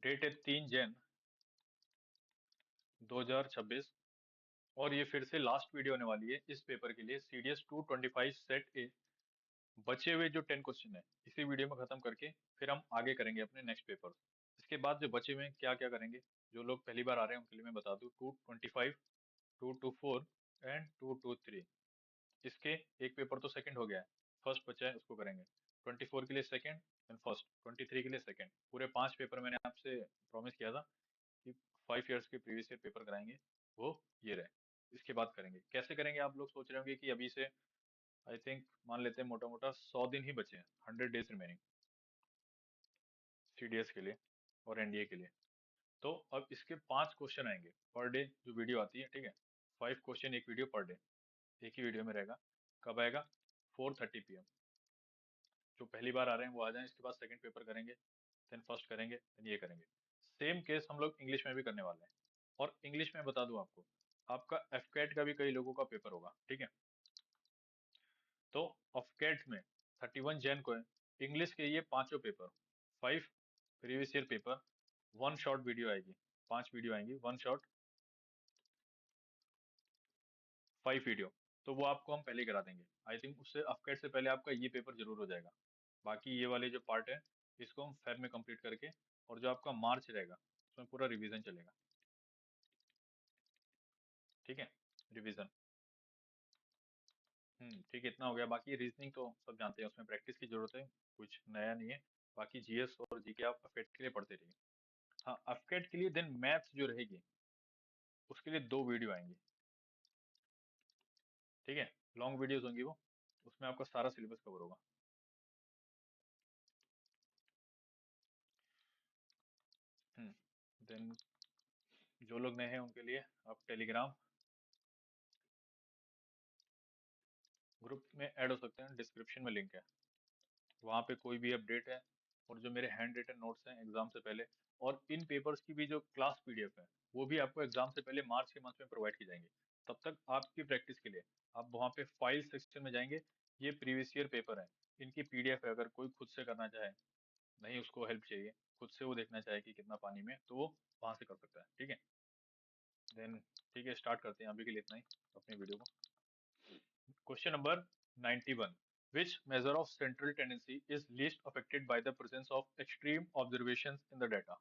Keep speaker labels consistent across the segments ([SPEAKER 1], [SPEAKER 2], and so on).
[SPEAKER 1] Date है 3 जैन 2026 और ये फिर से लास्ट वीडियो होने वाली है इस पेपर के लिए, CDS 225 सेट ए। बचे हुए जो 10 क्वेश्चन है इसी वीडियो में खत्म करके फिर हम आगे करेंगे अपने नेक्स्ट पेपर। इसके बाद जो बचे हुए हैं क्या क्या करेंगे, जो लोग पहली बार आ रहे हैं उनके लिए मैं बता दूं, 225, 224 एंड 223। इसके एक पेपर तो सेकंड हो गया है, फर्स्ट बचा है उसको करेंगे। 24 के लिए सेकंड एंड फर्स्ट, 23 के लिए सेकंड। पूरे 5 पेपर मैंने आपसे प्रॉमिस किया था कि 5 इयर्स के प्रीवियस ईयर पेपर कराएंगे, वो ये रहे। इसके बाद करेंगे, कैसे करेंगे आप लोग सोच रहे होंगे कि अभी से आई थिंक मान लेते हैं मोटा मोटा 100 दिन ही बचे हैं, 100 डेज रिमेनिंग CDS के लिए और NDA के लिए। तो अब इसके 5 क्वेश्चन आएंगे पर डे जो वीडियो आती है, ठीक है। 5 क्वेश्चन एक वीडियो पर डे, एक ही वीडियो में रहेगा। कब आएगा? 4:30 PM। जो पहली बार आ रहे हैं वो आ जाएं, इसके बाद सेकंड पेपर करेंगे, देन फर्स्ट करेंगे, देन ये करेंगे। सेम केस हम लोग इंग्लिश में भी करने वाले हैं। और इंग्लिश में बता दूं आपको, आपका एफकेट का भी कई लोगों का पेपर होगा, ठीक है। तो एफकेट में 31 जैन को है इंग्लिश के ये पांचों paper, 5 previous year paper, 1 short video आएगी, 5 वीडियो आएंगी, 1 शॉर्ट, 5 वीडियो। तो वो आपको हम पहले ही करा देंगे। आई थिंक उससे एफकेट से पहले आपका ये पेपर जरूर हो जाएगा। बाकी ये वाले जो पार्ट है इसको हम फेब में कंप्लीट करके, और जो आपका मार्च रहेगा उसमें पूरा रिवीजन चलेगा, ठीक है। रिवीजन, ठीक है, इतना हो गया। बाकी रीजनिंग तो सब जानते हैं, उसमें प्रैक्टिस की जरूरत है, कुछ नया नहीं है। बाकी GS और GK आप एफकेट के लिए पढ़ते रहिए। हाँ, एफकेट के लिए देन मैथ्स जो रहेगी उसके लिए 2 वीडियो आएंगी, ठीक है। लॉन्ग वीडियोस होंगी वो, उसमें आपका सारा सिलेबस कवर होगा। देन जो लोग नए हैं उनके लिए आप टेलीग्राम ग्रुप में ऐड हो सकते हैं, डिस्क्रिप्शन में लिंक है। वहाँ पे कोई भी अपडेट है, और जो मेरे हैंड रिटन नोट्स हैं एग्जाम से पहले, और इन पेपर्स की भी जो क्लास PDF है वो भी आपको एग्जाम से पहले मार्च के मंथ में प्रोवाइड की जाएंगे। तब तक आपकी प्रैक्टिस के लिए आप वहाँ पे फाइल सेक्शन में जाएंगे, ये प्रीवियस ईयर पेपर है, इनकी PDF है। अगर कोई खुद से करना चाहे, नहीं उसको हेल्प चाहिए, खुद से वो देखना चाहे कि कितना पानी में, तो वो वहां से कर सकता है, ठीक है। देन ठीक है, स्टार्ट करते हैं, अभी के लिए इतना ही अपनी वीडियो को। Question number 91, which measure of central tendency is least affected by the presence of extreme observations in the data?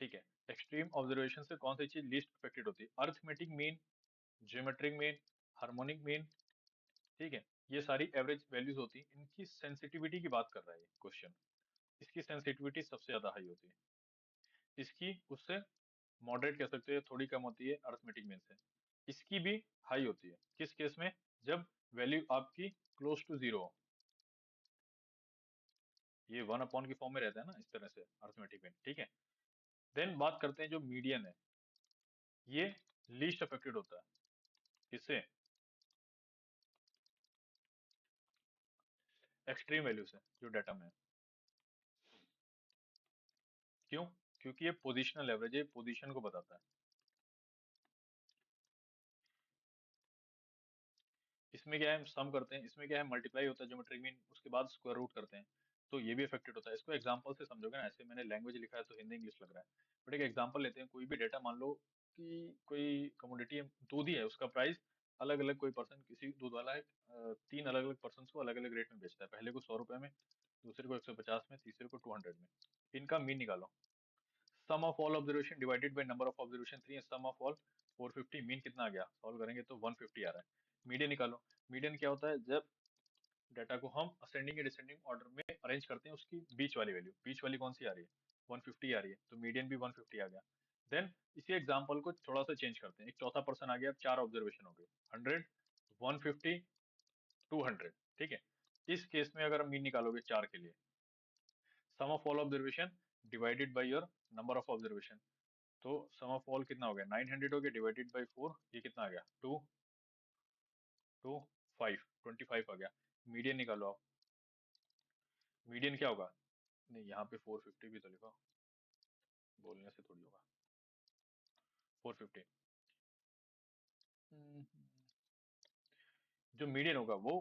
[SPEAKER 1] ठीक है, एक्सट्रीम ऑब्जर्वेशन से कौन सी चीज लीस्ट अफेक्टेड होती है? Arithmetic mean, geometric mean, harmonic mean, ठीक है। ये सारी एवरेज वैल्यूज होती हैं, इनकी सेंसिटिविटी की बात कर रहा है ये क्वेश्चन। इसकी सेंसिटिविटी सबसे ज्यादा हाई होती है, इसकी उससे मॉडरेट कह सकते हैं, थोड़ी कम होती है अर्थमेटिक मीन से। इसकी भी हाई होती है, किस केस में? जब वैल्यू आपकी क्लोज टू 0 हो। ये 1 अपॉन की फॉर्म में रहता है ना, इस तरह से अर्थमेटिक मीन, ठीक है। देन बात करते हैं जो मीडियन है, ये लीस्ट अफेक्टेड होता है, किससे? एक्सट्रीम वैल्यू से, जो डाटा में है। क्यों? क्योंकि ये पोजिशनल एवरेज है, पोजीशन को बताता है। इसमें क्या है, सम करते हैं, इसमें क्या है, मल्टीप्लाई होता है ज्योमेट्रिक मीन, उसके बाद स्क्वायर रूट करते हैं। तो ये भी अफेक्टेड होता है। इसको एग्जांपल से समझोगे ना, ऐसे मैंने लैंग्वेज लिखा है तो हिंदी इंग्लिश लग रहा है, बट एक एग्जांपल लेते हैं। कोई भी डेटा मान लो कि कोई कमोडिटी है, दूध ही है, उसका प्राइस अलग अलग, कोई पर्सन किसी दूध वाला है, 3 अलग अलग पर्सन को अलग अलग रेट में बेचता है। पहले को 100 रुपए में, दूसरे को 150 में, तीसरे को 200 में। इनका मीन निकालो। Sum of all observation divided by number of observation 3 है, सम ऑफ ऑल 450। मीन कितना आ गया? सॉल्व करेंगे तो 150 आ रहा है। मीडियन निकालो। मीडियन क्या होता है? जब डाटा को हम असेंडिंग या डिसेंडिंग ऑर्डर में अरेंज करते हैं, उसकी बीच वाली वैल्यू, बीच वाली कौन सी आ रही है? 150 आ रही है, तो मीडियन भी 150 आ गया। देन इसी एग्जांपल को थोड़ा सा चेंज करते हैं, एक चौथा पर्सन आ गया, अब 4 ऑब्जर्वेशन हो गए, 100, 150, 200, ठीक है। इस केस में अगर हम मीन निकालोगे 4 के लिए, sum of all observation divided by your number of observation, तो सम ऑफ ऑल कितना हो गया? 900 हो गया, डिवाइडेड बाय 4, ये कितना आ गया? 5, 25 आ गया। मीडियन निकालो आप। मीडियन क्या होगा? नहीं, यहाँ पे 450 भी तो लिखो, बोलने से थोड़ी होगा। 450, जो मीडियन होगा वो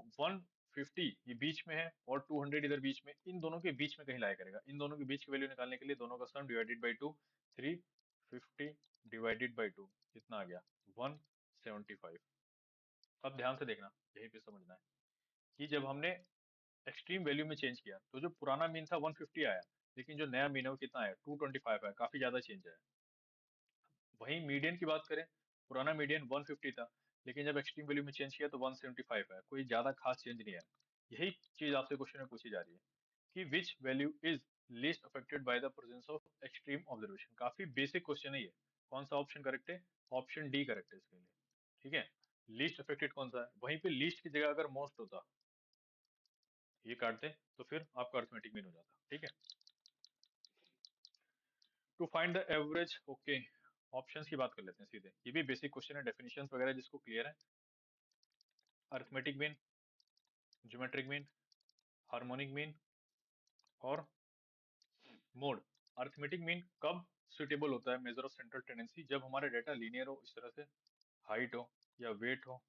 [SPEAKER 1] 50 ये बीच में है और 200 इधर बीच में, इन दोनों के बीच में कहीं लाया करेगा। इन दोनों के बीच की वैल्यू निकालने के लिए दोनों का सम डिवाइडेड बाई 2, 350 डिवाइडेड बाई 2 कितना आ गया 175। अब ध्यान से देखना, यहीं पे समझना है कि जब हमने एक्सट्रीम वैल्यू में चेंज किया तो जो पुराना मीन था 150 आया, लेकिन जो नया मीन है वो कितना आया 225 आया, काफी ज्यादा चेंज आया। वहीं मीडियन की बात करें, पुराना मीडियन 150 था, लेकिन जब एक्सट्रीम वैल्यू में चेंज किया तो 175 है, कोई ज्यादा खास चेंज नहीं है। यही चीज आपसे क्वेश्चन में पूछी जा रही है कि which value is least affected by the presence of extreme observation. काफी बेसिक क्वेश्चन है ये। कौन सा ऑप्शन करेक्ट है? ऑप्शन डी करेक्ट है इसके लिए। ठीक है, लीस्ट अफेक्टेड कौन सा है? वहीं पे लीस्ट की जगह अगर मोस्ट होता, ये काटते तो फिर आपका अर्थमेटिक मीन हो जाता। ठीक है, to find the average. Okay, options की बात कर लेते हैं सीधे, ये भी बेसिक क्वेश्चन है, डेफिनेशंस वगैरह जिसको क्लियर है। Arithmetic mean, geometric mean, harmonic mean और मोड। अर्थमेटिक मीन कब सुटेबल होता है मेजर ऑफ सेंट्रल टेंडेंसी? जब हमारे डेटा लीनियर हो, इस तरह से हाइट हो या वेट हो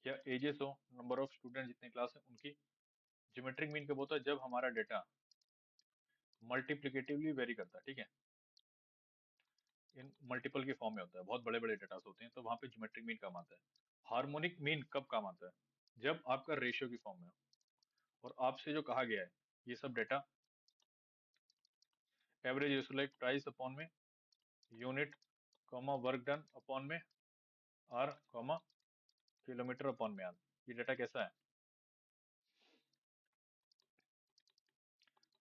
[SPEAKER 1] या एजेस हो, नंबर ऑफ स्टूडेंट जितने क्लास है उनकी। ज्योमेट्रिक मीन कब होता है? जब हमारा डेटा मल्टीप्लिकेटिवली वेरी करता है। ठीक है, इन मल्टीपल के फॉर्म में होता है, बहुत बड़े बड़े डेटा होते हैं, तो वहां पे ज्योमेट्रिक मीन काम आता है। हार्मोनिक मीन कब काम आता है? जब आपका रेशियो की फॉर्म में हो और आपसे जो कहा गया है ये सब data average ratio like price upon में unit comma work done upon में आर कॉमा किलोमीटर अपॉन में आर। ये डेटा कैसा है?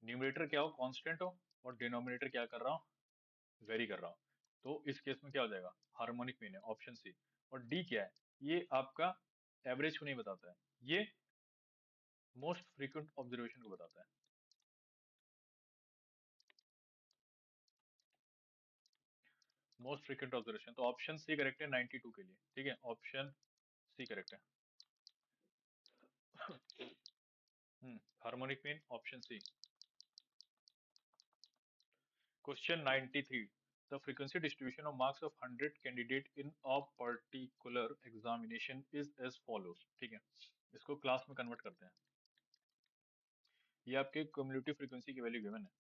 [SPEAKER 1] न्यूमरेटर क्या हो? कांस्टेंट हो, और डिनोमिनेटर क्या कर रहा हूं? वेरी कर रहा हूं। तो इस केस में क्या हो जाएगा? हार्मोनिक मीन है, ऑप्शन सी। और डी क्या है? ये आपका एवरेज को नहीं बताता है, ये मोस्ट फ्रीक्वेंट ऑब्जर्वेशन को बताता है। मोस्ट फ्रीक्वेंट ऑब्जर्वेशन, तो ऑप्शन सी करेक्ट है 92 के लिए। ठीक है, ऑप्शन सी करेक्ट है। Harmonic mean option C. Question 93, the frequency distribution of marks of 100 candidate in a particular examination is as follows. ठीक है, इसको क्लास में कन्वर्ट करते हैं। ये आपके क्युमुलेटिव फ्रीक्वेंसी की वैल्यू गिवन है,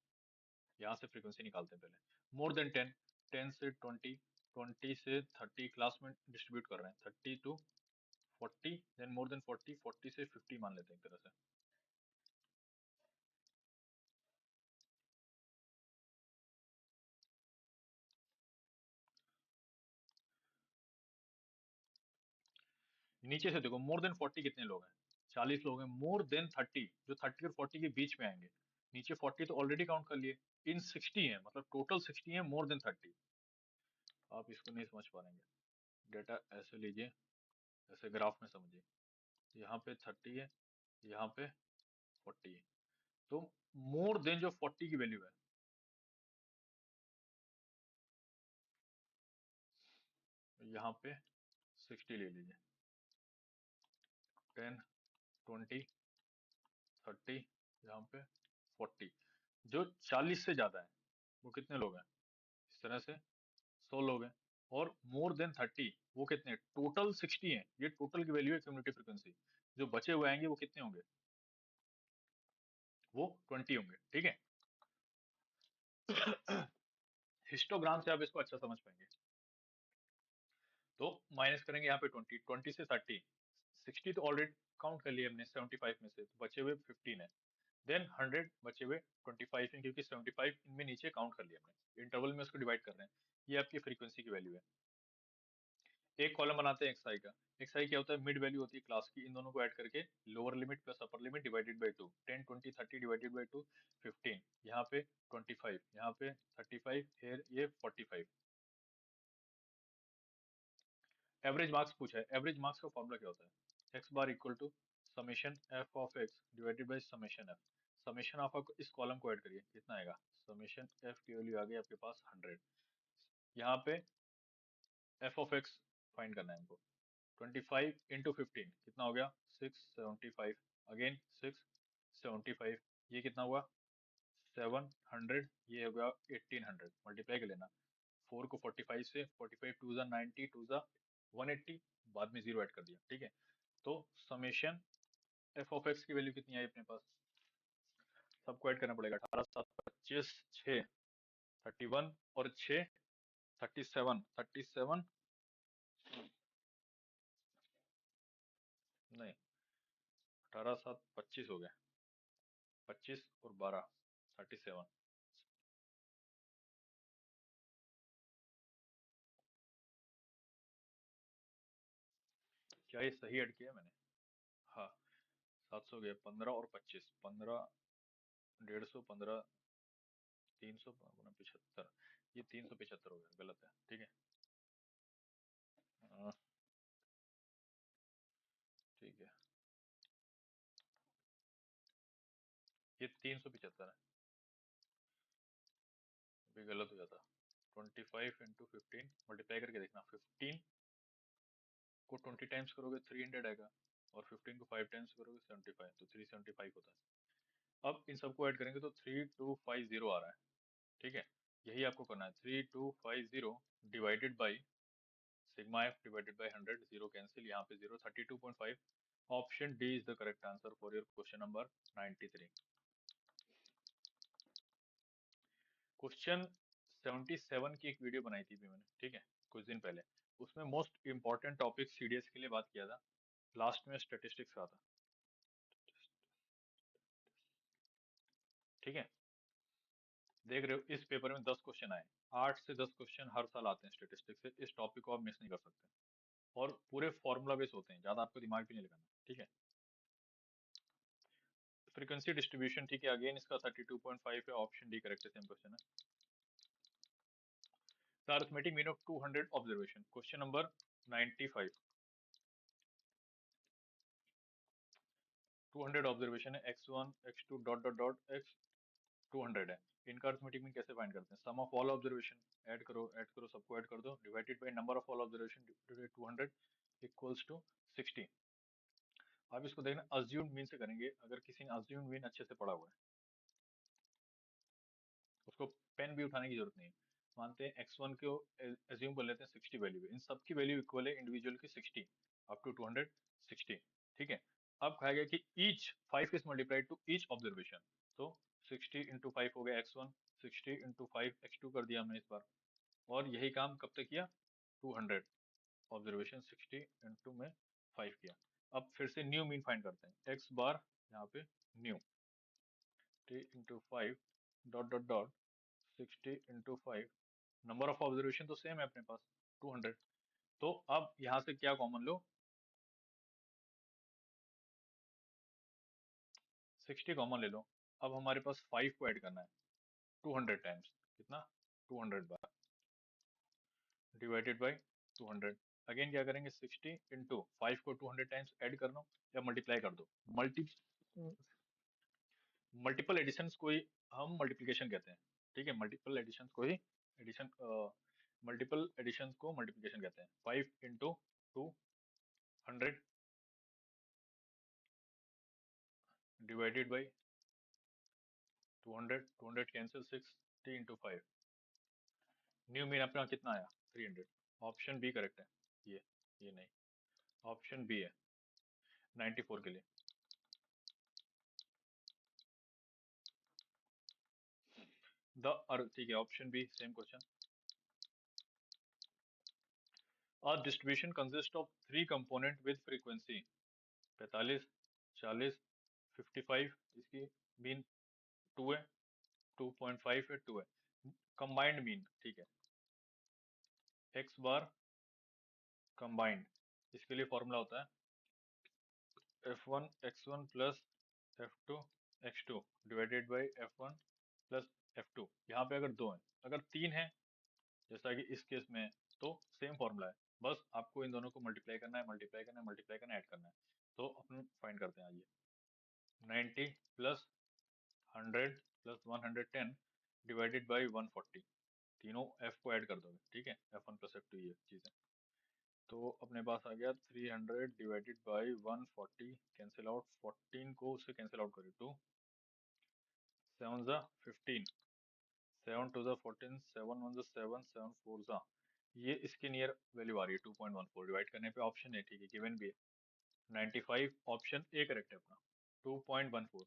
[SPEAKER 1] यहाँ से फ्रीक्वेंसी निकालते हैं पहले। मोर देन 10, 10 से 20, 20 से 30 क्लास में डिस्ट्रीब्यूट कर रहे हैं, 30 टू 40, देन मोर देन 40, 40 से 50 मान लेते हैं एक तरह से। नीचे से देखो, मोर देन 40 कितने लोग हैं? 40 लोग हैं। मोर देन 30, जो 30 और 40 के बीच में आएंगे। नीचे 40 तो ऑलरेडी काउंट कर लिए, इन 60 है, मतलब टोटल 60 है मोर देन 30। आप इसको नहीं समझ पा रहे, डेटा ऐसे लीजिए, ऐसे ग्राफ में समझिए, यहाँ पे 30 है, यहाँ पे 40 है, तो मोर देन जो 40 की वैल्यू है, यहाँ पे 60 ले लीजिए, 10, 20, 30, यहाँ पे 40। जो 40 से ज्यादा है वो कितने लोग हैं? इस तरह से 100 लोग हैं। और मोर देन 30 वो कितने? टोटल 60 है, ये टोटल की वैल्यू है क्यूमुलेटिव फ्रीक्वेंसी। जो बचे हुए आएंगे वो कितने होंगे? वो 20 होंगे। ठीक है, हिस्टोग्राम से आप इसको अच्छा समझ पाएंगे। तो माइनस करेंगे यहाँ पे 20, 20 से 30, 60 तो ऑलरेडी काउंट कर लिया हमने 75 में से, तो बचे हुए 15 है। देन 100 बचे हुए 25 है, क्योंकि 75 इनमें नीचे काउंट कर लिया हमने, इंटरवल में उसको डिवाइड कर रहे हैं। ये आपकी फ्रीक्वेंसी की वैल्यू है। एक कॉलम बनाते हैं एक्सआई का। एक्सआई क्या होता है? मिड वैल्यू होती है क्लास की, इन दोनों को ऐड करके lower limit plus upper limit divided by 2, 10, 20, 30 divided by 2, 15, यहाँ पे 25, यहाँ पे 35, फिर ये 45। एवरेज मार्क्स पूछा है। एवरेज मार्क्स का फॉर्मूला क्या होता है? X bar equal to summation F of X divided by summation F. Summation of इस कॉलम को ऐड करिए, कितना आएगा? समेशन एफ की वैल्यू आ गई आपके पास 100। यहाँ पे एफ ऑफ एक्स फाइंड करना है हमको। 25 इंटू 15 कितना हो गया? 675। अगेन 675, ये कितना हुआ? 700, ये हो गया 1800। मल्टीप्लाई कर लेना, 4 को 45 से, 45 टू जा 90, टू जा 180, बाद में जीरो ऐड कर दिया। ठीक है, तो समेशन एफ ऑफ एक्स की वैल्यू कितनी आई अपने पास, सबको ऐड करना पड़ेगा। 18 7 25 6 31 और 6 37 नहीं 18 7 25 हो गया, 25 और 12 37। क्या ये सही ऐड किया मैंने? हाँ 700 गया, 15 और 25, 15 150, 15 300 75, ये 375 हो गया, गलत है, ठीक है। हाँ, ठीक है, ये 375 है, भी गलत हो जाता। 25 इंटू 15 मल्टीप्लाई करके देखना, 15 को 20 टाइम्स करोगे 300 आएगा, और 15 को 5 टाइम्स करोगे 75, तो 375 होता है। अब इन सबको ऐड करेंगे तो 3250 आ रहा है, ठीक है। यही आपको करना है, 3250 divided by sigma F divided by 100, zero cancel, यहाँ पे zero, 32.5। Option D is the correct answer for your question number 93। Question 77 की एक वीडियो बनाई थी भी मैंने, ठीक है, कुछ दिन पहले। उसमें मोस्ट इंपॉर्टेंट टॉपिक सीडीएस के लिए बात किया था, लास्ट में स्टेटिस्टिक्स का था, ठीक है। देख रहे हो इस पेपर में 10 क्वेश्चन आए, 8 से 10 क्वेश्चन हर साल आते हैं स्टेटिस्टिक्स से, इस टॉपिक को आप मिस नहीं कर सकते, और पूरे फॉर्मूला बेस होते हैं, ज्यादा आपको दिमाग भी नहीं लगाना, ठीक है। फ्रीक्वेंसी डिस्ट्रीब्यूशन, ठीक है, अगेन इसका 32.5 है, ऑप्शन डी करेक्ट है, सेम क्वेश्चन है। The arithmetic mean of 200 observation, question number 95। 200 observation है, x1 x2 dot dot dot x 200 है, इनका अरिथमेटिक मीन कैसे फाइंड करते हैं? Sum of all observation, add करो सबको ऐड कर दो, divided by number of all observation 200 equals to 60। आप इसको देखना अज्यूम्ड मीन से करेंगे, अगर किसी ने अज्यूम्ड मीन अच्छे से पढ़ा हुआ है उसको पेन भी उठाने की जरूरत नहीं है। मानते हैं x1 को एज्यूम कर लेते हैं 60 वैल्यू है, इन सबकी वैल्यू इक्वल है इंडिविजुअल की 60 अप टू 260, ठीक है। अब कहा गया कि each 5 is multiplied to each observation, तो 60 इंटू 5 हो गया x1, 60 इंटू 5 x2 कर दिया हमने इस बार, और यही काम कब तक किया? 200 ऑब्जर्वेशन 60 इंटू में 5 किया। अब फिर से न्यू मीन फाइंड करते हैं, x बार यहाँ पे new 60 into 5 dot dot dot 60 into 5, number of observation तो सेम है अपने पास 200, तो अब यहां से क्या कॉमन लो, 60 कॉमन ले लो। अब हमारे पास 5 को ऐड करना है 200 टाइम्स, कितना? 200 बार डिवाइडेड बाय 200। अगेन क्या करेंगे, 60 इंटू 5 को 200 टाइम्स ऐड कर लो या मल्टीप्लाई कर दो, मल्टीपल एडिशन को ही हम मल्टीप्लिकेशन कहते हैं, ठीक है। मल्टीपल एडिशन को ही एडिशन, मल्टीपल एडिशन को मल्टीप्लिकेशन कहते हैं। 5 into 200 divided by 200, 200 cancel, 60 into 5, new mean अपना कितना आया? 300। ऑप्शन बी करेक्ट है, ये नहीं, ऑप्शन बी है 94 के लिए। ठीक है, option B same question. A distribution consist of 3 component with frequency 45 40 55, इसकी मीन 2 है, 2.5 है, 2 है, कंबाइंड मीन, ठीक है। एक्स बार कंबाइंड, इसके लिए फॉर्मूला होता है f1 x1 plus f2 x2 divided by f1 plus f2। यहाँ पे अगर 2 है, अगर 3 है जैसा कि इस केस में है, तो सेम फॉर्मूला है, बस आपको इन दोनों को मल्टीप्लाई करना है, मल्टीप्लाई करना है, मल्टीप्लाई करना है, ऐड करना है। तो अपन फाइंड करते हैं आइए, 90 प्लस 100 प्लस 110 डिवाइडेड बाई 140, तीनों f को ऐड कर दोगे, ठीक है, f1 प्लस f2 ये चीज है। तो अपने पास आ गया 300 डिवाइडेड बाई 140, कैंसिल आउट, 14 को उससे कैंसिल आउट करें, 2 7 जा 15, 7 2 जा 14, 7 1 जा 7, 7 4 जा, ये इसकी नियर वैल्यू आ रही है 2.14, डिवाइड करने पे ऑप्शन है, ठीक है, गिवन भी है। 95 ऑप्शन ए करेक्ट है अपना 2.14।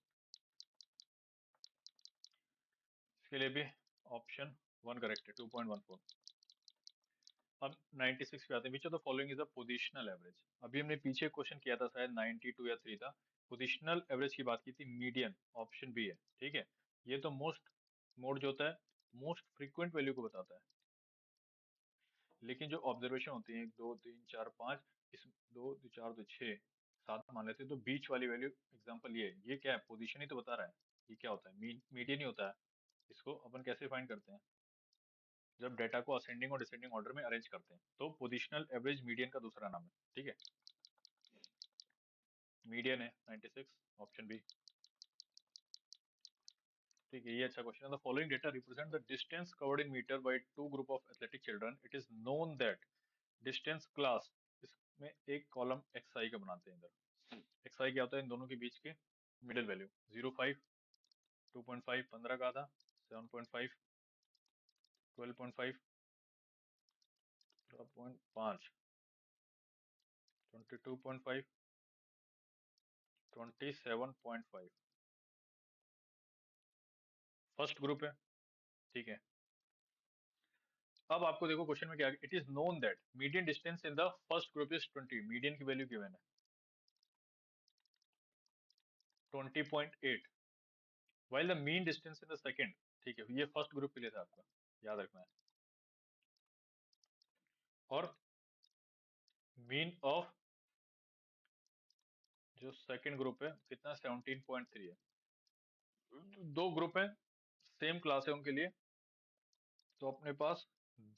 [SPEAKER 1] इसके लिए भी ऑप्शन 1 करेक्ट है 2.14। अब 96 पे आते हैं। Which of the following is the positional average. अभी हमने पीछे क्वेश्चन किया था शायद 92 या 3 था, पोजिशनल एवरेज की बात की थी, मीडियन ऑप्शन बी है। ठीक है, ये तो मोस्ट मोड जो होता है मोस्ट फ्रीक्वेंट वैल्यू को बताता है, लेकिन जो ऑब्जर्वेशन होती है 1 2 3 4 5, इस 2 2 4 2 6 7 मान लेते हैं, तो बीच वाली वैल्यू एग्जांपल ये क्या है, पोजीशन ही तो बता रहा है। ये क्या होता है, मीडियन ही होता है। इसको अपन कैसे फाइंड करते हैं, जब डेटा को असेंडिंग और डिसेंडिंग ऑर्डर में अरेंज करते हैं, तो पोजिशनल एवरेज मीडियन का दूसरा नाम है। ठीक है, मीडियन है 96 ऑप्शन बी। ठीक है, ये अच्छा क्वेश्चन है। The following data represent the distance covered in metre by two group of athletic children. It is known that distance class, इसमें एक कॉलम xi का बनाते हैं। इधर xi क्या होता है, इन दोनों के बीच के मिडिल वैल्यू। 0.5 2.5 15 का आधा, 7.5 12.5 12.5 22.5 27.5 फर्स्ट ग्रुप है। ठीक है, अब आपको देखो क्वेश्चन में क्या, it is known that median distance in the first group is 20। Median की वैल्यू गिवन है 20.8, while the mean distance in the second। ठीक है, ये फर्स्ट ग्रुप के लिए था, आपका याद रखना है। और मीन ऑफ जो सेकंड ग्रुप है कितना, 17.3 है। दो ग्रुप है, सेम क्लास है उनके लिए, तो अपने पास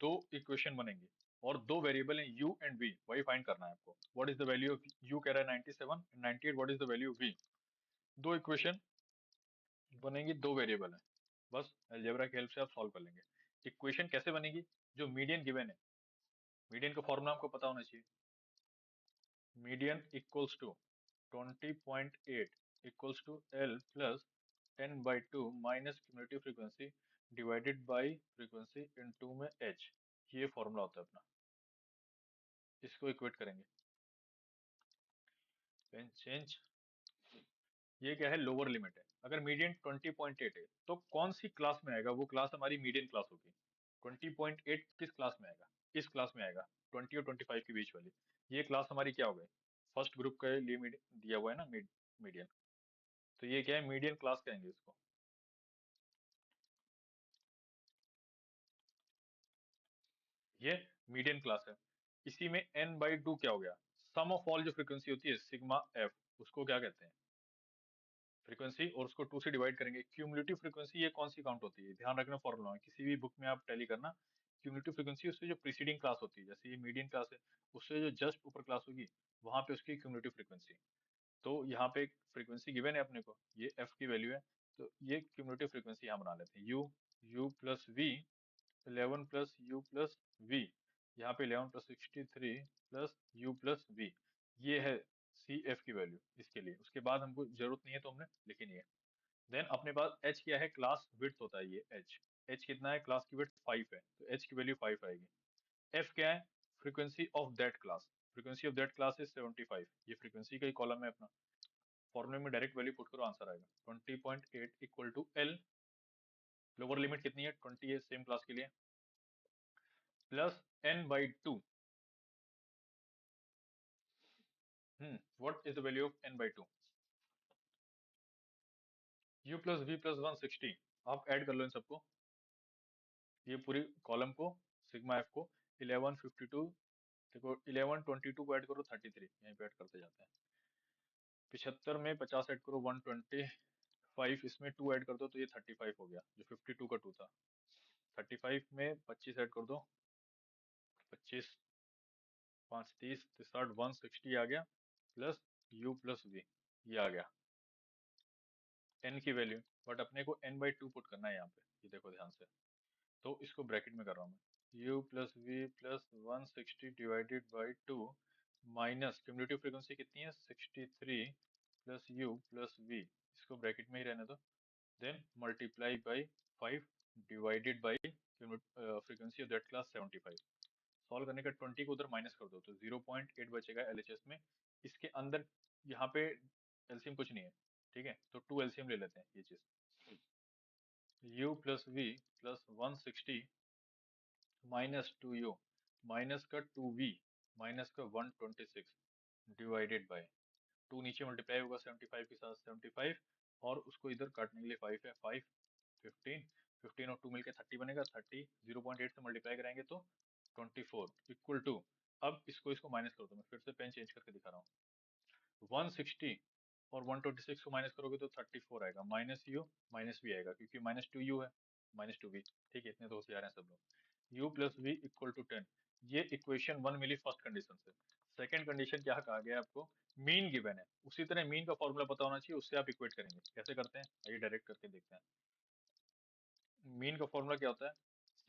[SPEAKER 1] दो इक्वेशन बनेंगे और दो वेरिएबल हैं u एंड v, वही फाइंड करना है आपको। What is the value of u, कह रहा है 97 and 98, what is the value of v। दो इक्वेशन बनेंगी, दो वेरिएबल है, बस अलजेब्रा की हेल्प से आप सॉल्व कर लेंगे। इक्वेशन कैसे बनेगी, जो मीडियन गिवन है, मीडियन का फॉर्मूला आपको पता होना चाहिए। Median equals to 20.8 equals to L plus 10/2 minus cumulative frequency divided by frequency in 2 में h। ये फॉर्मूला होता है अपना, इसको इक्वेट करेंगे। पेन चेंज, ये क्या है, लोअर लिमिट है। अगर मीडियन 20.8 है तो कौन सी क्लास में आएगा, वो क्लास हमारी मीडियन क्लास होगी। 20.8 किस क्लास में आएगा, इस क्लास में आएगा, 20 और 25 के बीच वाली। ये क्लास हमारी क्या हो गई, फर्स्ट ग्रुप के लिए दिया हुआ है ना मीडियन, तो ये क्या है, मीडियन क्लास कहेंगे इसको। ये मीडियन क्लास है। इसी में n/2 क्या हो गया, सम ऑफ ऑल जो फ्रीक्वेंसी होती है सिग्मा एफ, उसको क्या कहते हैं, फ्रीक्वेंसी, और उसको 2 से डिवाइड करेंगे। क्यूमुलेटिव फ्रीक्वेंसी ये कौन सी काउंट होती है, ध्यान रखना फॉर्मूला में, किसी भी बुक में आप टैली करना। क्यूमुलेटिव फ्रीक्वेंसी उससे जो प्रीसीडिंग क्लास होती है, जैसे ये मीडियन क्लास है, उससे जो जस्ट ऊपर क्लास होगी, वहां पे उसकी क्यूमुलेटिव फ्रीक्वेंसी। तो यहाँ पे एक फ्रीक्वेंसी गिवन है अपने को, ये एफ की वैल्यू है, तो ये क्यूमुलेटिव फ्रीक्वेंसी यहाँ बना लेते हैं। U plus V 11 plus U plus V, यहाँ पे 11 plus 63 plus U plus V, ये है सी एफ की वैल्यू इसके लिए। उसके बाद हमको जरूरत नहीं है तो हमने लिखी नहीं है। देन अपने पास एच क्या है, क्लास विड्थ होता है ये एच। एच कितना है, क्लास की विड्थ 5 है, तो एच की वैल्यू 5 आएगी। एफ क्या है, frequency of that class, frequency of that class is 75। ये फ्रीक्वेंसी का ही कॉलम है अपना, फॉर्मूले में डायरेक्ट वैल्यू पुट करो, आंसर आएगा 20.8 equal to L, lower limit कितनी है 20 है सेम क्लास के लिए, plus n/2। What is the value of n/2, u plus v plus 160। आप ऐड कर लो इन सबको, ये पूरी कॉलम को, सिग्मा एफ को 1152, देखो 1122 को ऐड करो 33, यहीं पे ऐड करते जाते हैं। 75 में 50 ऐड करो 125, इसमें 2 ऐड कर दो तो ये 35 हो गया, जो 52 का 2 था। 35 में 25 ऐड कर दो, 25 5 30 60 160 आ गया, प्लस u प्लस v, ये आ गया n की वैल्यू। बट अपने को n/2 पुट करना है यहाँ पे, ये देखो ध्यान से, तो इसको ब्रैकेट में कर रहा हूँ मैं। u plus V plus 160 divided by 2 minus cumulative frequency कितनी है 63 प्लस u प्लस v, इसको ब्रैकेट में ही रहने दो। Then multiply by 5 divided by frequency of that class 75। Solve करने का 20 को उधर माइनस कर दो तो 0.8 बचेगा एलएचएस में। इसके अंदर यहाँ पे एलसीएम कुछ नहीं है, ठीक है, तो 2 एलसीएम ले लेते हैं ये चीज। u plus V plus 160 minus 2u minus का 2v माइनस का 126 डिवाइडेड बाय 2 नीचे मल्टीप्लाई होगा 75 के साथ 75, और उसको इधर काटने के लिए 5 है, 5 15 15 और 2 मिलके 30 बनेगा, 30 0.8 से मल्टीप्लाई कराएंगे तो 24 इक्वल टू, अब इसको इसको माइनस कर दो, मैं फिर से पेन चेंज करके दिखा रहा हूँ, 160 और 126 को माइनस करोगे तो 34 आएगा, माइनस यू माइनस वी आएगा क्योंकि माइनस 2u है माइनस 2v, ठीक है, इतने तो होशियार हैं सब लोग। u plus V equal to 10, ये इक्वेशन 1 मिली फर्स्ट कंडीशन से। सेकंड कंडीशन क्या कहा गया आपको, मीन गिवन है, उसी तरह मीन का फॉर्मूला पता होना चाहिए, उससे आप इक्वेट करेंगे। कैसे करते हैं आइए डायरेक्ट करके देखते हैं। मीन का फॉर्मूला क्या होता है,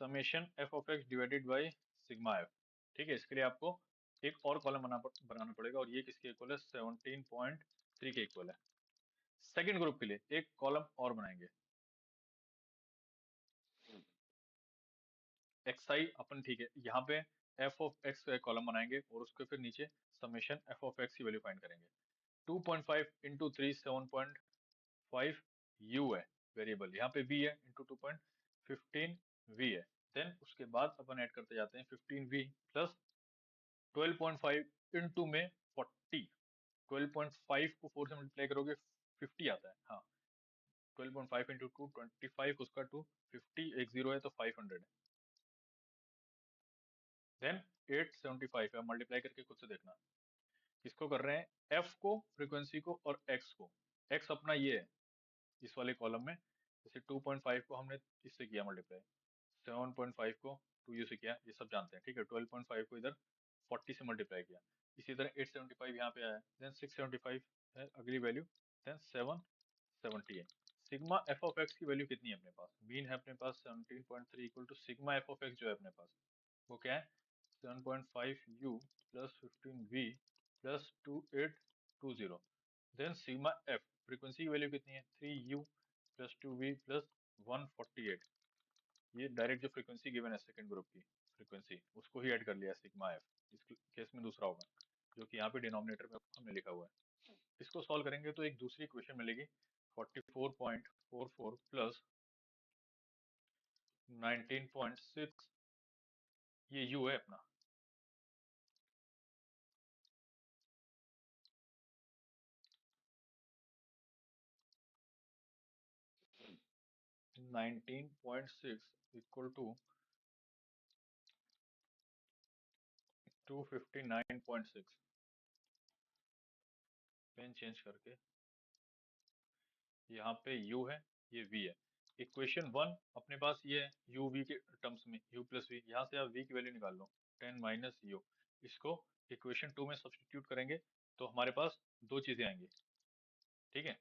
[SPEAKER 1] summation F of X divided by sigma F, ठीक है। इसके लिए आपको एक और कॉलम बनाना पड़ेगा, और ये किसके इक्वल है, 17.3 के इक्वल है। सेकंड ग्रुप के लिए एक कॉलम और बनाएंगे, xi अपन, ठीक है, यहाँ पे f ऑफ x का एक कॉलम बनाएंगे और उसके फिर नीचे समेशन f ऑफ x की वैल्यू फाइंड करेंगे। 2.5 इंटू 3 7.5 u है वेरिएबल, यहाँ पे v है, इंटू 2.15 v है। देन उसके बाद अपन ऐड करते जाते हैं 15v प्लस 12.5 इंटू में 40, 12.5 को 4 से मल्टीप्लाई करोगे 50 आता है, हाँ, 12.5 इंटू 2 25, उसका 2 50, एक जीरो है तो 500 है। देन 875 है, मल्टीप्लाई करके खुद से देखना। किसको कर रहे हैं, f को, फ्रीक्वेंसी को, और x को। x अपना ये है इस वाले कॉलम में, जैसे 2.5 को हमने इससे किया मल्टीप्लाई, 7.5 को 2u से किया, ये सब जानते हैं, ठीक है। 12.5 को इधर 40 से मल्टीप्लाई किया, इसी तरह 875 यहाँ पे आया, देन 675 है अगली वैल्यू, देन 770 है। सिग्मा एफ ऑफ एक्स की वैल्यू कितनी है अपने पास, मीन है अपने पास 17.3 equal to sigma F of X जो है अपने पास, वो क्या है, 7.5u plus 15v plus 2820। Then sigma F, frequency की वैल्यू कितनी है, 3u प्लस 2v प्लस 148। ये डायरेक्ट जो फ्रीक्वेंसी गिवन है सेकंड ग्रुप की फ्रीक्वेंसी, उसको ही ऐड कर लिया सिग्मा एफ, इस केस में दूसरा होगा, जो कि यहाँ पे डिनोमिनेटर में हमने लिखा हुआ है। इसको सॉल्व करेंगे तो एक दूसरी इक्वेशन मिलेगी, 44.44 प्लस 19.6, ये u है अपना, 19.6 इक्वल टू 259.6, पेन चेंज करके, यहाँ पे u है, ये v है। इक्वेशन 1 अपने पास ये है u v के टर्म्स में, u प्लस v, यहाँ से आप v की वैल्यू निकाल लो, 10 माइनस u। इसको इक्वेशन 2 में सब्स्टिट्यूट करेंगे तो हमारे पास दो चीजें आएंगी, ठीक है।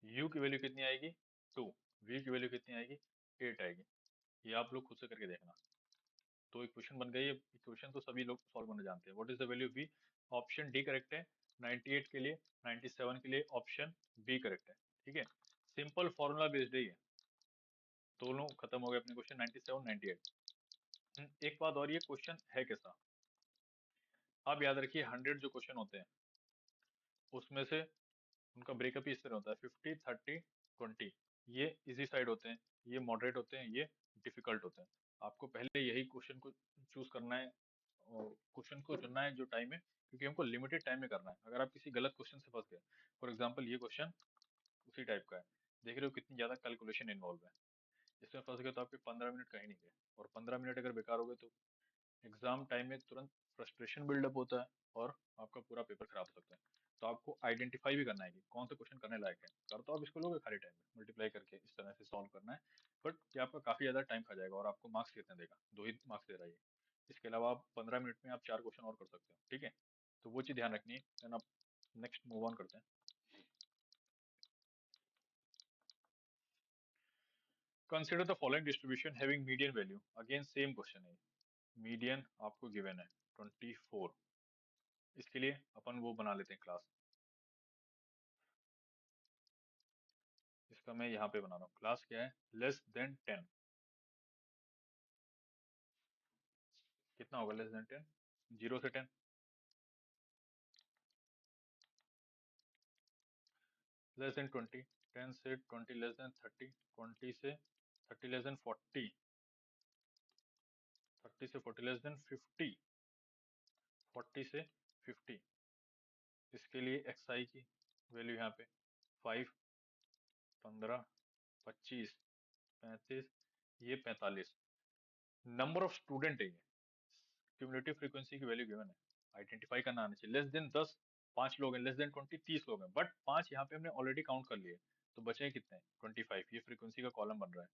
[SPEAKER 1] u की वैल्यू कितनी आएगी 2, v की वैल्यू कितनी आएगी 8 आएगी। ये आप लोग खुद से करके देखना। तो इक्वेशन बन गई है, इक्वेशन तो सभी लोग सॉल्व करना जानते हैं। What is the value v, option D correct है, 98 के लिए, 97 के लिए ऑप्शन बी करेक्ट है, ठीक है। सिंपल फॉर्मूला बेस्ड है ये, दोनों खत्म हो गए अपने क्वेश्चन 97 98। एक बात और, ये क्वेश्चन है कैसा, आप याद रखिए 100 जो क्वेश्चन होते हैं उसमें से उनका ब्रेकअप ही इस तरह होता है, 50 30 20। ये इजी साइड होते हैं, ये मॉडरेट होते हैं, ये डिफिकल्ट होते हैं। आपको पहले यही क्वेश्चन को चूज करना है, और क्वेश्चन को चुनना है जो टाइम है, क्योंकि हमको लिमिटेड टाइम में करना है। अगर आप किसी गलत क्वेश्चन से फंस गए, फॉर एग्जाम्पल ये क्वेश्चन उसी टाइप का है, देख रहे हो कितनी ज्यादा कैलकुलेशन इन्वॉल्व है, इसमें फंस गए तो आपके 15 मिनट कहीं नहीं गए, और 15 मिनट अगर बेकार हो गए तो एग्जाम टाइम में तुरंत फ्रस्ट्रेशन बिल्डअप होता है और आपका पूरा पेपर खराब हो सकता है। तो आपको आइडेंटिफाई भी करना है कि कौन सा क्वेश्चन करने लायक है। कर तो आप इसको लोगे खाली टाइम में, मल्टीप्लाई करके इस तरह से सॉल्व करना है, बट ये आपका काफी ज्यादा टाइम खा जाएगा, और आपको मार्क्स कितने देगा, 2 ही मार्क्स दे रहा है ये। इसके अलावा आप 15 मिनट में आप 4 क्वेश्चन और कर सकते हो, ठीक है। तो वो चीज ध्यान रखनी है। देन आप नेक्स्ट मूव ऑन करते हैं। Consider the following distribution having median value, again same question है, मीडियन आपको गिवन है 24। इसके लिए अपन वो बना लेते हैं क्लास, इसका मैं यहाँ पे बना रहा हूँ, क्लास क्या है, लेस देन 10। कितना होगा लेस देन 10, 0 से 10, लेस देन 20, 10 से 20 लेस देन 30, 20 से 30 लेस देन 40, 30 से 40 लेस देन 50, 40 से 50। इसके लिए xi की वैल्यू यहाँ पे 5, 15, 25, 35, ये 45। नंबर ऑफ स्टूडेंट है ये, क्यूमुलेटिव फ्रीक्वेंसी की वैल्यू गिवन है, आइडेंटिफाई करना आना चाहिए। लेस देन 10 5 लोग हैं, लेस देन 20 30 लोग हैं, बट 5 यहाँ पे हमने ऑलरेडी काउंट कर लिए, तो बचे कितने 25। ये फ्रीक्वेंसी का कॉलम बन रहा है।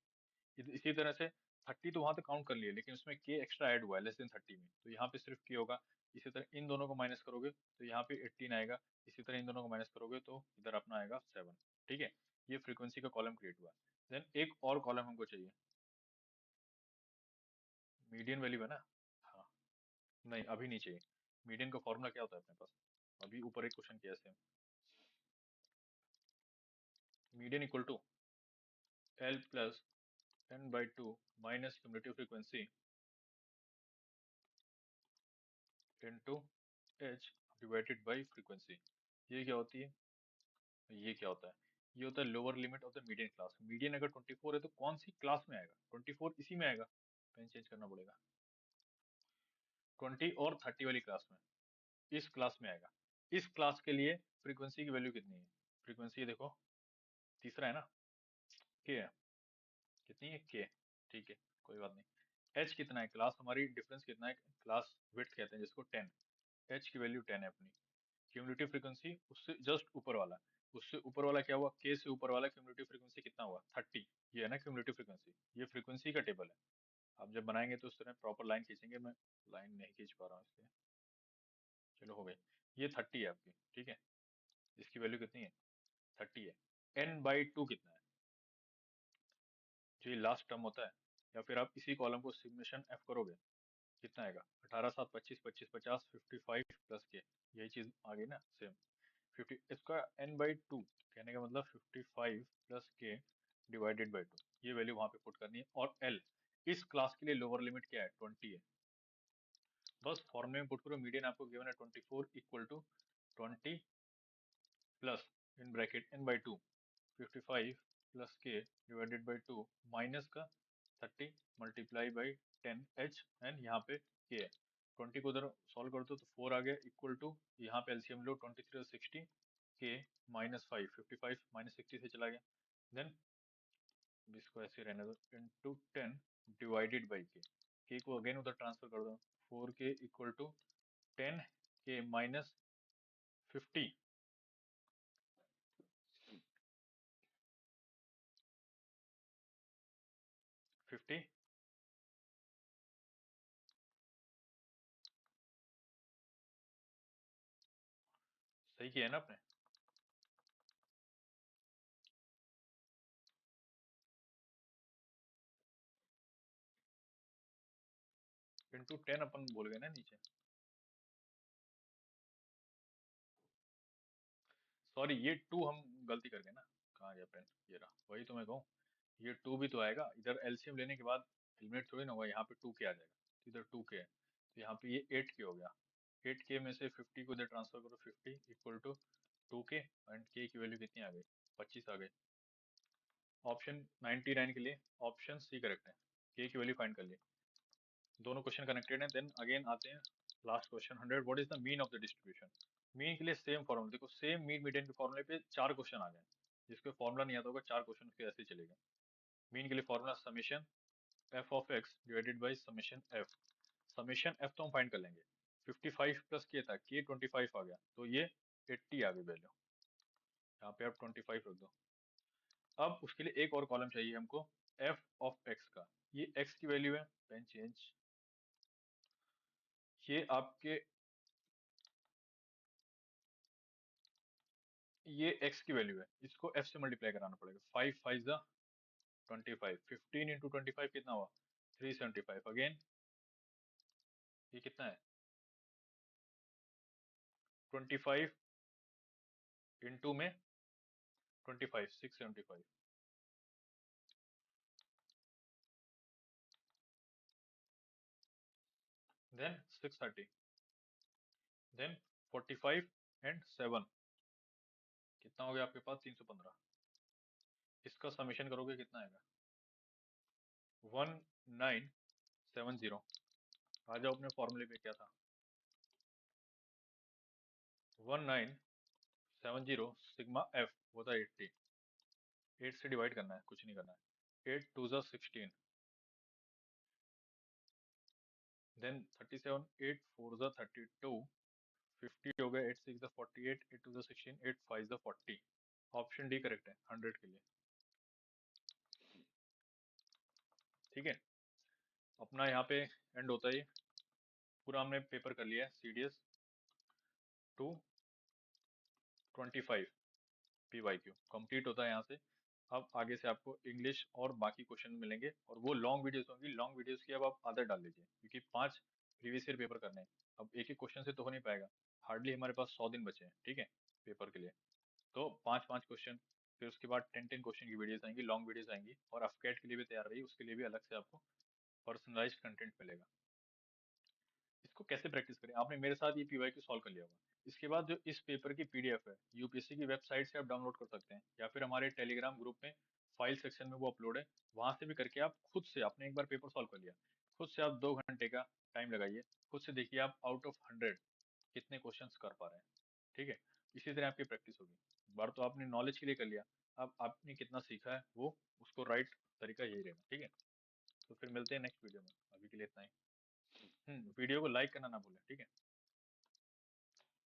[SPEAKER 1] इसी तरह से 30 तो वहां तक काउंट कर लिए, लेकिन उसमें के एक्स्ट्रा ऐड हुआ है लेस देन 30 में, तो यहाँ पे सिर्फ के होगा। इसी तरह इन दोनों को माइनस करोगे तो यहाँ पे 18 आएगा, इसी तरह इन दोनों को माइनस करोगे तो इधर अपना आएगा 7। ठीक है, ये फ्रीक्वेंसी का कॉलम क्रिएट हुआ। देन एक और कॉलम हमको चाहिए, मीडियन वैल्यू है ना। हाँ, नहीं अभी नहीं चाहिए। मीडियन का फॉर्मूला क्या होता है अपने पास, अभी ऊपर एक क्वेश्चन किया same. Median equal to L plus n/2 minus cumulative frequency into h divided by frequency. ये क्या होती है, ये क्या होता है, ये होता है lower limit of the median class. Median अगर 24 है तो कौन सी क्लास में आएगा, 24 इसी में आएगा, पेन चेंज करना पड़ेगा, 20 और 30 वाली क्लास में, इस क्लास में आएगा। इस क्लास के लिए फ्रीक्वेंसी की वैल्यू कितनी है, फ्रीक्वेंसी देखो तीसरा है ना, के है, कितनी है के, ठीक है कोई बात नहीं। एच कितना है, क्लास हमारी डिफरेंस कितना है, क्लास विड्थ कहते हैं जिसको 10, एच की वैल्यू 10 है अपनी। क्यूमुलेटिव फ्रीक्वेंसी उससे जस्ट ऊपर वाला, उससे ऊपर वाला क्या हुआ, के से ऊपर वाला क्यूमुलेटिव फ्रीक्वेंसी कितना हुआ 30, ये है ना क्यूमुलेटिव फ्रीक्वेंसी, ये फ्रीक्वेंसी का टेबल है। आप जब बनाएंगे तो उस तरह प्रॉपर लाइन खींचेंगे, मैं लाइन नहीं खींच पा रहा हूँ इसलिए, चलो हो गई। ये 30 है आपकी, ठीक है, इसकी वैल्यू कितनी है 30 है। n/2 कितना है, जो ये लास्ट टर्म होता है, या फिर आप इसी कॉलम को सिग्मेशन f करोगे, कितना आएगा 18 7 25 25 50 55 प्लस के, यही चीज आ गई ना सेम 50। इसका n/2 कहने का मतलब 55 प्लस के डिवाइडेड बाई 2, ये वैल्यू वहां पे पुट करनी है। और l इस क्लास के लिए लोअर लिमिट क्या है 20 है, बस फॉर्मूले में पुट करो। मीडियन आपको गिवन है 24 equal to 20 plus in bracket n/2 55 plus K divided by 2 minus का 30 मल्टीप्लाई बाई 10 h एंड यहाँ पे k है। 20 को उधर सॉल्व कर दो तो 4 आ गया इक्वल टू, यहाँ पे एलसीएम लो 23 और 60, k माइनस 5, 55 माइनस 60 से चला गया। देन इसको ऐसे रहने दो इंटू 10 डिवाइडेड बाई के को अगेन उधर ट्रांसफर कर दो, 4k equal to 10k minus 50, 50 सही किया है ना आपने। इंटू 10 अपन बोल गए ना नीचे, सॉरी ये 2 हम गलती कर गए ना, कहाँ गया पेन, ये रहा, वही तो मैं कहूँ, ये 2 भी तो आएगा, इधर एलसीएम लेने के बाद एलिमिनेट थोड़ी ना होगा, यहाँ पे 2k आ जाएगा, तो इधर 2k है, तो यहाँ पे ये 8k हो गया। 8k में से 50 को इधर ट्रांसफर करो, 50 equal to 2k and k की वैल्यू कितनी आ गई 25 आ गई। ऑप्शन 99 के लिए ऑप्शन सी करेक्ट है, k की वैल्यू फाइंड कर लिए। दोनों क्वेश्चन कनेक्टेड हैं। देन अगेन आते हैं last question 100, what is the mean of the distribution. Mean के लिए सेम फॉर्मूला, देखो सेम मीन मीडियन के फॉर्मूले पे 4 क्वेश्चन आ गए, जिसको फॉर्मूला नहीं आता होगा 4 क्वेश्चन उसके ऐसे ही चलेगा। मीन के लिए formula summation F of X divided by summation F. Summation F तो हम फाइंड कर लेंगे, 55 प्लस के था, के 25 आ गया, तो ये 80 आ गई वैल्यू, यहाँ पे आप 25 रख दो। अब उसके लिए एक और कॉलम चाहिए हमको एफ ऑफ एक्स का, ये एक्स की वैल्यू है, पेन चेंज, ये आपके, ये x की वैल्यू है, इसको f से मल्टीप्लाई कराना पड़ेगा, 5 5 जा 25, 15 इंटू 25 कितना हुआ 375, अगेन ये कितना है 25 इंटू में 25 675, देन 630, देन 45 एंड 7 कितना हो गया आपके पास? 315। इसका समेशन करोगे कितना आएगा? 1970। आ जाओ अपने फॉर्मूले पे, क्या था? 1970 सिग्मा एफ वो था 80। 8 से डिवाइड करना है, कुछ नहीं करना है। 8 टू ज़ा 16, देन 37, 8 4 ज़ा 32, 50 हो गया, 8 6 ज़ा 48, 8 टू ज़ा 16, 8 5 ज़ा 40। ऑप्शन डी करेक्ट है 100 के लिए। ठीक है, अपना यहाँ पे एंड होता है ये। पूरा हमने पेपर कर लिया है, CDS 225 PYQ कंप्लीट होता है यहाँ से। अब आगे से आपको इंग्लिश और बाकी क्वेश्चन मिलेंगे, और वो लॉन्ग वीडियोस होंगी। लॉन्ग वीडियोस की अब आप आदत डाल लीजिए, क्योंकि 5 प्रीवियस ईयर पेपर करने हैं। अब एक एक क्वेश्चन से तो हो नहीं पाएगा, हार्डली हमारे पास 100 दिन बचे हैं, ठीक है, पेपर के लिए। तो 5 5 क्वेश्चन, फिर उसके बाद 10 10 क्वेश्चन की वीडियोस आएंगी, लॉन्ग वीडियोस आएंगी। और एफकेट के लिए भी तैयार रहिए, उसके लिए भी अलग से आपको पर्सनलाइज्ड कंटेंट मिलेगा। इसको कैसे प्रैक्टिस करें? आपने मेरे साथ ये PYQ सॉल्व कर लिया होगा। इसके बाद जो इस पेपर की PDF है, यूपीएससी की वेबसाइट से आप डाउनलोड कर सकते हैं, या फिर हमारे टेलीग्राम ग्रुप में फाइल सेक्शन में वो अपलोड है, वहां से भी करके आप खुद से, आपने एक बार पेपर सॉल्व कर लिया, खुद से आप 2 घंटे का टाइम लगाइए, खुद से देखिए आप आउट ऑफ 100 कितने क्वेश्चन कर पा रहे हैं। ठीक है, इसी तरह आपकी प्रैक्टिस होगी। एक बार तो आपने नॉलेज के लिए कर लिया, अब आपने कितना सीखा है वो, उसको राइट तरीका यही रहेगा। ठीक है, तो फिर मिलते हैं नेक्स्ट वीडियो में, अभी के लिए इतना ही। वीडियो को लाइक करना ना भूलें, ठीक है।